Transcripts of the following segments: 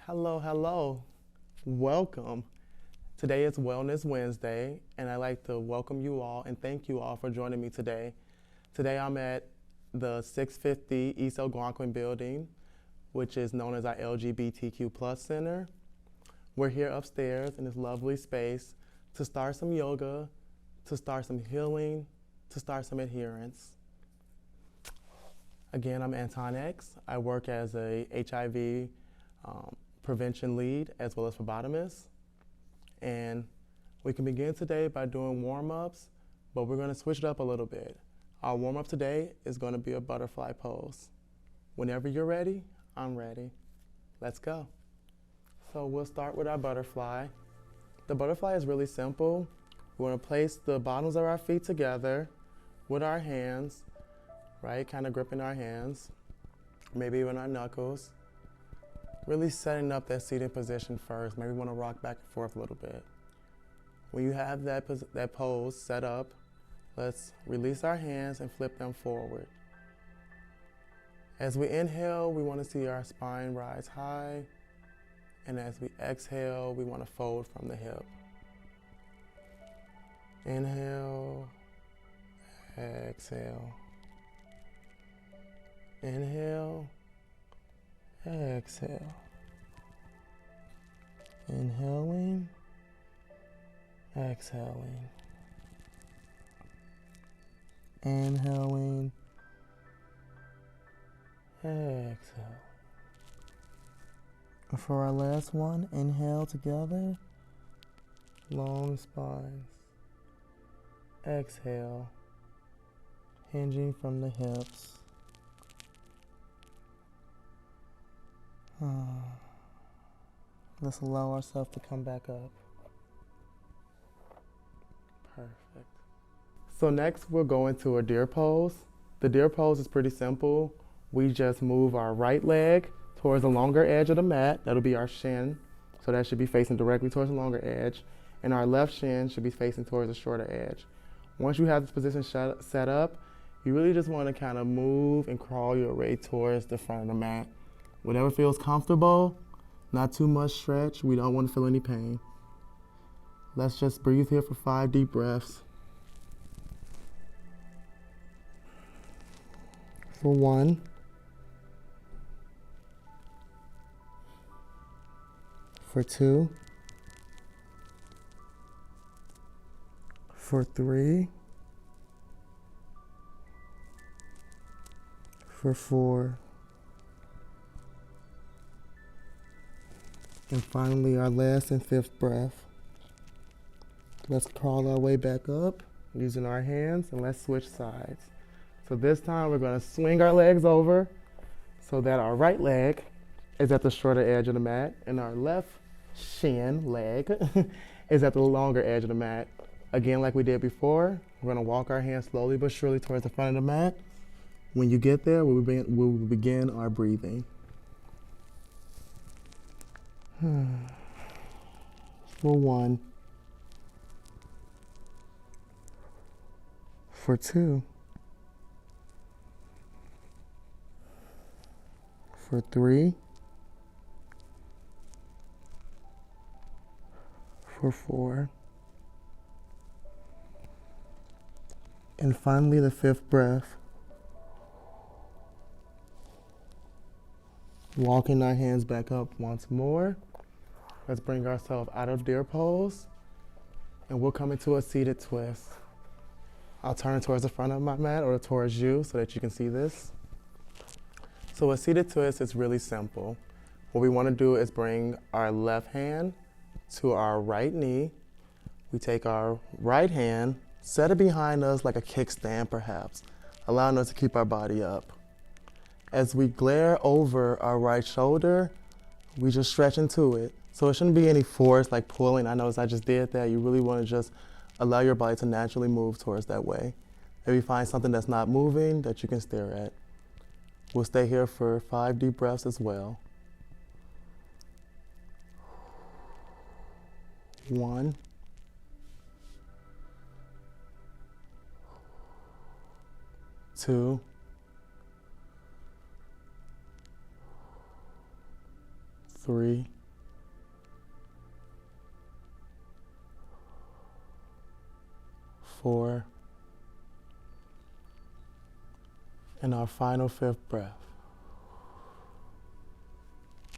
Hello, hello. Welcome. Today is Wellness Wednesday, and I'd like to welcome you all and thank you all for joining me today. Today I'm at the 650 East Algonquin building, which is known as our LGBTQ plus center. We're here upstairs in this lovely space to start some yoga, to start some healing, to start some adherence. Again, I'm Anton X. I work as a HIV prevention lead as well as phlebotomist. And we can begin today by doing warm-ups, but we're going to switch it up a little bit. Our warm-up today is going to be a butterfly pose. Whenever you're ready, I'm ready. Let's go. So we'll start with our butterfly. The butterfly is really simple. We're going to place the bottoms of our feet together with our hands, right? Kind of gripping our hands, maybe even our knuckles. Really setting up that seated position first. Maybe want to rock back and forth a little bit. When you have that pose set up, let's release our hands and flip them forward. As we inhale, we want to see our spine rise high. And as we exhale, we want to fold from the hip. Inhale, exhale. Inhale, exhale. Inhaling, exhaling. Inhaling, exhaling. For our last one, inhale together, long spines. Exhale, hinging from the hips. Let's allow ourselves to come back up. Perfect. So next we'll go into a deer pose. The deer pose is pretty simple. We just move our right leg towards the longer edge of the mat. That'll be our shin. So that should be facing directly towards the longer edge. And our left shin should be facing towards the shorter edge. Once you have this position set up, you really just want to kind of move and crawl your way towards the front of the mat. Whatever feels comfortable, not too much stretch. We don't want to feel any pain. Let's just breathe here for 5 deep breaths. For 1. For 2. For 3. For 4. And finally, our last and 5th breath. Let's crawl our way back up using our hands, and let's switch sides. So this time we're going to swing our legs over so that our right leg is at the shorter edge of the mat and our left shin leg is at the longer edge of the mat. Again, like we did before, we're going to walk our hands slowly but surely towards the front of the mat. When you get there, we'll begin our breathing. For 1. For 2. For 3. For 4. And finally, the 5th breath. Walking our hands back up once more. Let's bring ourselves out of deer pose, and we'll come into a seated twist. I'll turn towards the front of my mat or towards you so that you can see this. So a seated twist is really simple. What we want to do is bring our left hand to our right knee. We take our right hand, set it behind us like a kickstand perhaps, allowing us to keep our body up. As we glare over our right shoulder, we just stretch into it. So it shouldn't be any force like pulling. I noticed I just did that. You really want to just allow your body to naturally move towards that way. If you find something that's not moving that you can stare at. We'll stay here for 5 deep breaths as well. 1. 2. 3. 4. And our final 5th breath.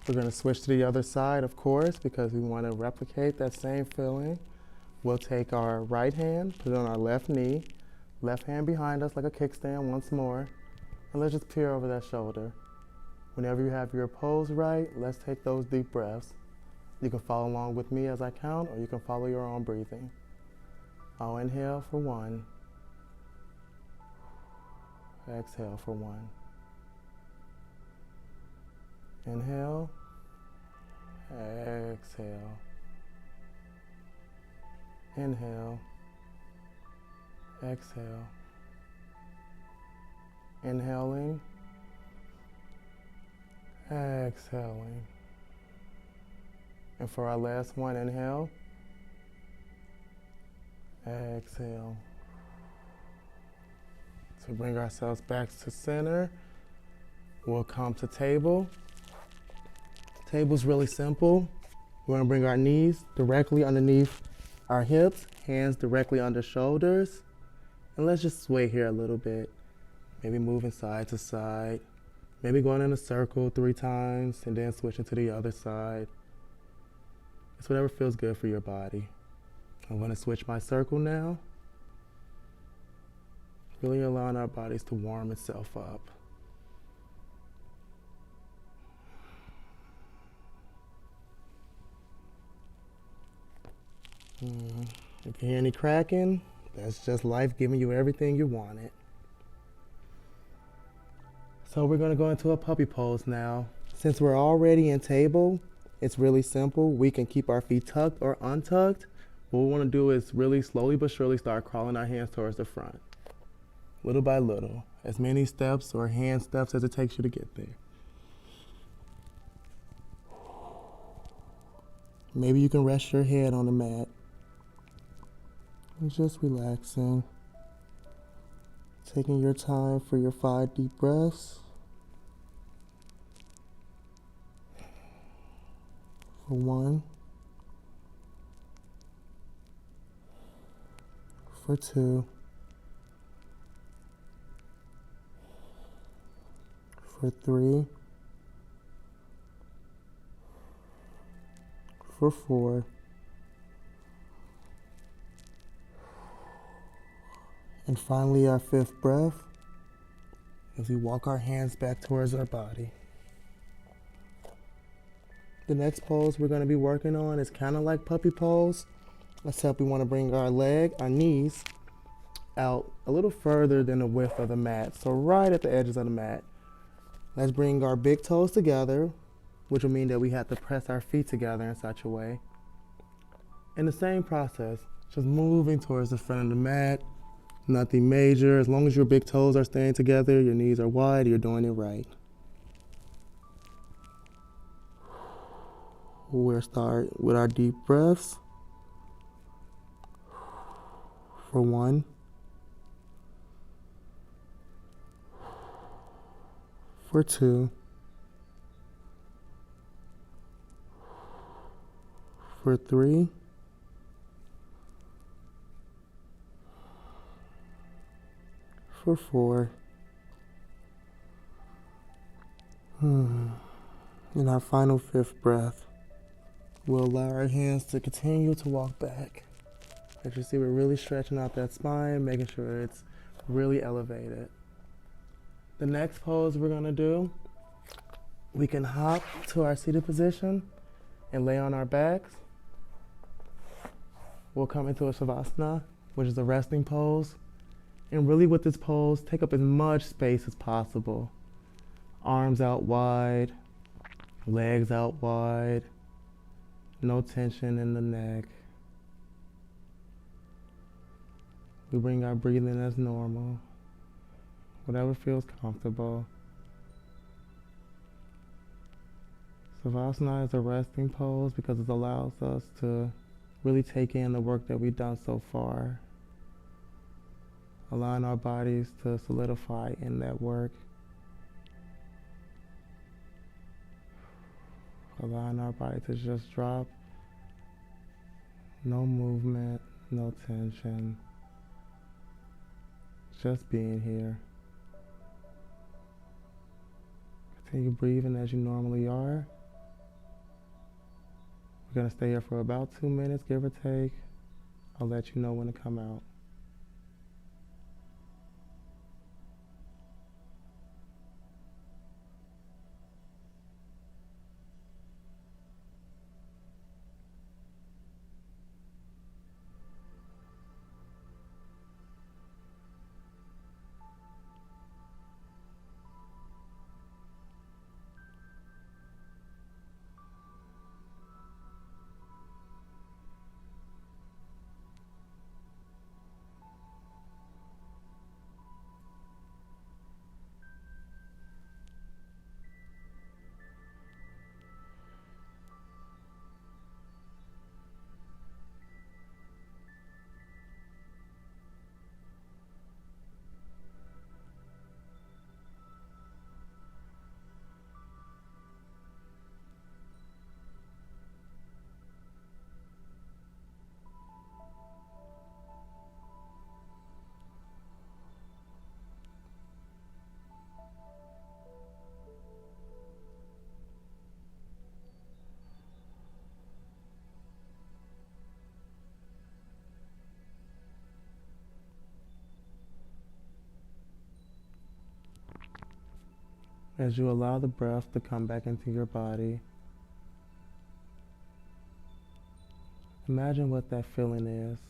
We're going to switch to the other side, of course, because we want to replicate that same feeling. We'll take our right hand, put it on our left knee, left hand behind us like a kickstand once more, and let's just peer over that shoulder. Whenever you have your pose right, let's take those deep breaths. You can follow along with me as I count, or you can follow your own breathing. I'll inhale for 1. Exhale for 1. Inhale. Exhale. Inhale. Exhale. Inhaling. Exhaling. And for our last one, inhale. Exhale. So bring ourselves back to center. We'll come to table. Table's really simple. We're gonna bring our knees directly underneath our hips, hands directly under shoulders. And let's just sway here a little bit. Maybe moving side to side. Maybe going in a circle 3 times and then switching to the other side. It's whatever feels good for your body. I'm gonna switch my circle now. Really allowing our bodies to warm itself up. If you hear any cracking, that's just life giving you everything you wanted. So we're going to go into a puppy pose now. Since we're already in table, it's really simple. We can keep our feet tucked or untucked. What we want to do is really slowly but surely start crawling our hands towards the front. Little by little. As many steps or hand steps as it takes you to get there. Maybe you can rest your head on the mat. And just relaxing. Taking your time for your 5 deep breaths. For 1. For 2. For 3. For 4. And finally, our 5th breath as we walk our hands back towards our body. The next pose we're going to be working on is kind of like puppy pose, except we want to bring our knees out a little further than the width of the mat. So right at the edges of the mat. Let's bring our big toes together, which will mean that we have to press our feet together in such a way. In the same process, just moving towards the front of the mat. Nothing major. As long as your big toes are staying together, your knees are wide, you're doing it right. We'll start with our deep breaths. For 1. For 2. For 3. For 4. In our final 5th breath, we'll allow our hands to continue to walk back. As you see, we're really stretching out that spine, making sure it's really elevated. The next pose we're gonna do, we can hop to our seated position and lay on our backs. We'll come into a Savasana, which is a resting pose. And really with this pose, take up as much space as possible. Arms out wide, legs out wide, no tension in the neck. We bring our breathing as normal, whatever feels comfortable. Savasana is a resting pose because it allows us to really take in the work that we've done so far. Allowing our bodies to solidify in that work. Allowing our body to just drop. No movement, no tension. Just being here. Continue breathing as you normally are. We're going to stay here for about 2 minutes, give or take. I'll let you know when to come out. As you allow the breath to come back into your body, imagine what that feeling is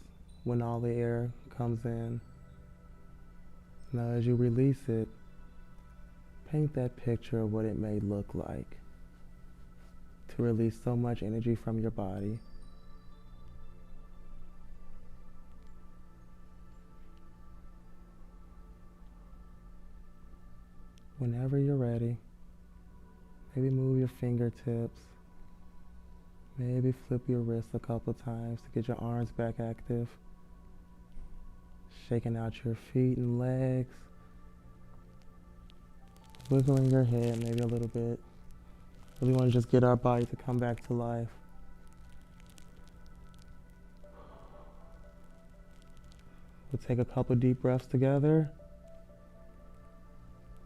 when all the air comes in. Now as you release it, paint that picture of what it may look like to release so much energy from your body. Whenever you're ready, maybe move your fingertips, maybe flip your wrists a couple times to get your arms back active, shaking out your feet and legs, wiggling your head maybe a little bit. Really want to just get our body to come back to life. We'll take a couple deep breaths together,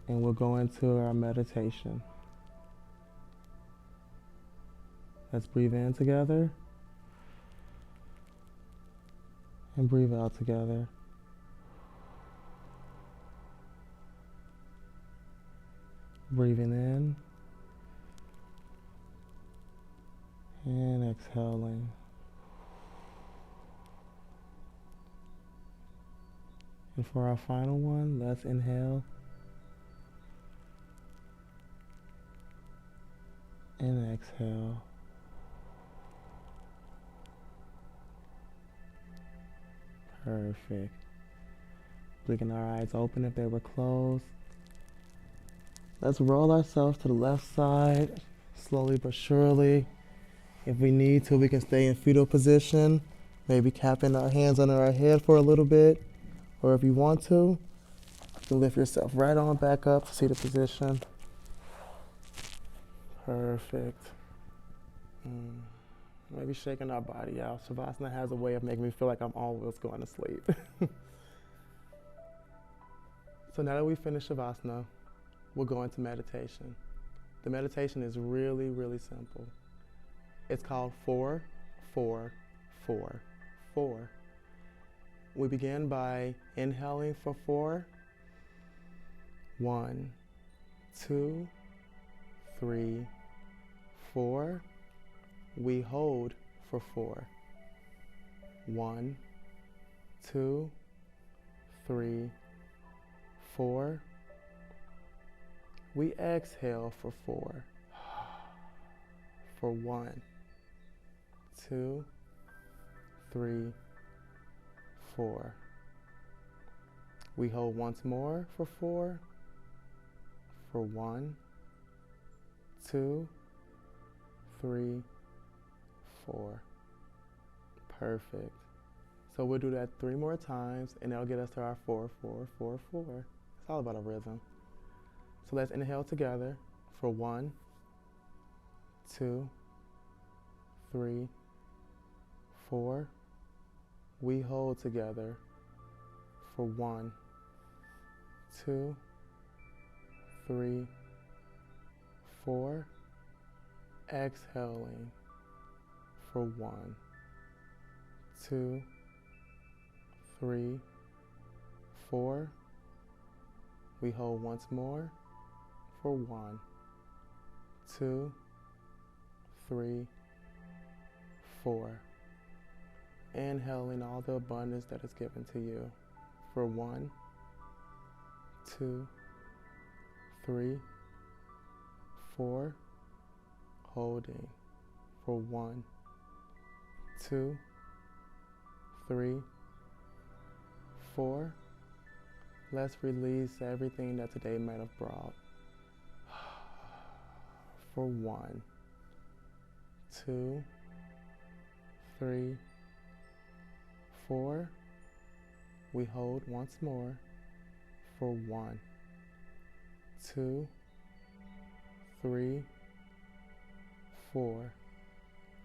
and we'll go into our meditation. Let's breathe in together and breathe out together. Breathing in and exhaling. And for our final one, let's inhale and exhale. Perfect. Blinking our eyes open if they were closed. Let's roll ourselves to the left side, slowly but surely. If we need to, we can stay in fetal position, maybe capping our hands under our head for a little bit. Or if you want to, you can lift yourself right on back up to seated position. Perfect. Maybe shaking our body out. Savasana has a way of making me feel like I'm always going to sleep. So now that we finished Savasana, we'll go into meditation. The meditation is really, really simple. It's called 4, 4, 4, 4. We begin by inhaling for 4. 1, 2, 3, 4. We hold for 4. 1, 2, 3, 4. We exhale for 4. For 1, 2, 3, 4. We hold once more for 4. For 1, 2, 3, 4. Perfect. So we'll do that 3 more times, and that'll get us to our 4, 4, 4, 4. It's all about a rhythm. So let's inhale together for 1, 2, 3, 4. We hold together for 1, 2, 3, 4. Exhaling for 1, 2, 3, 4. We hold once more for 1, 2, 3, 4. Inhaling all the abundance that is given to you for 1, 2, 3, 4. Holding for 1, 2, 3, 4. Let's release everything that today might have brought. For 1, 2, 3, 4. We hold once more for 1, 2, 3, 4.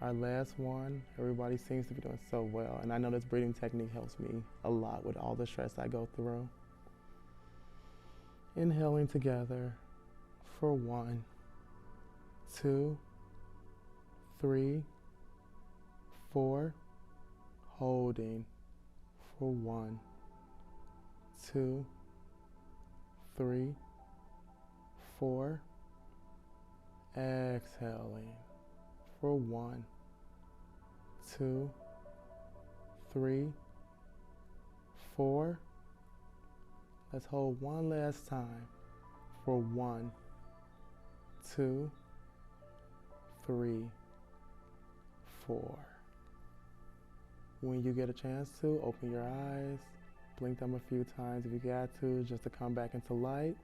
Our last one, everybody seems to be doing so well. And I know this breathing technique helps me a lot with all the stress I go through. Inhaling together for 1, 2, 3, 4. Holding for 1, 2, 3, 4. Exhaling for 1, 2, 3, 4. Let's hold one last time for 1, 2, 3, 4. When you get a chance to, open your eyes, blink them a few times if you got to, just to come back into light.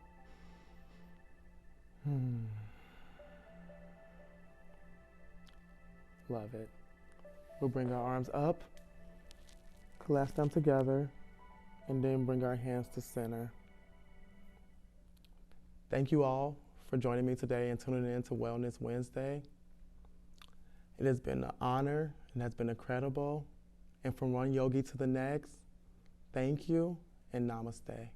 Love it. We'll bring our arms up, clasp them together, and then bring our hands to center. Thank you all for joining me today and tuning in to Wellness Wednesday. It has been an honor and has been incredible. And from one yogi to the next, thank you and namaste.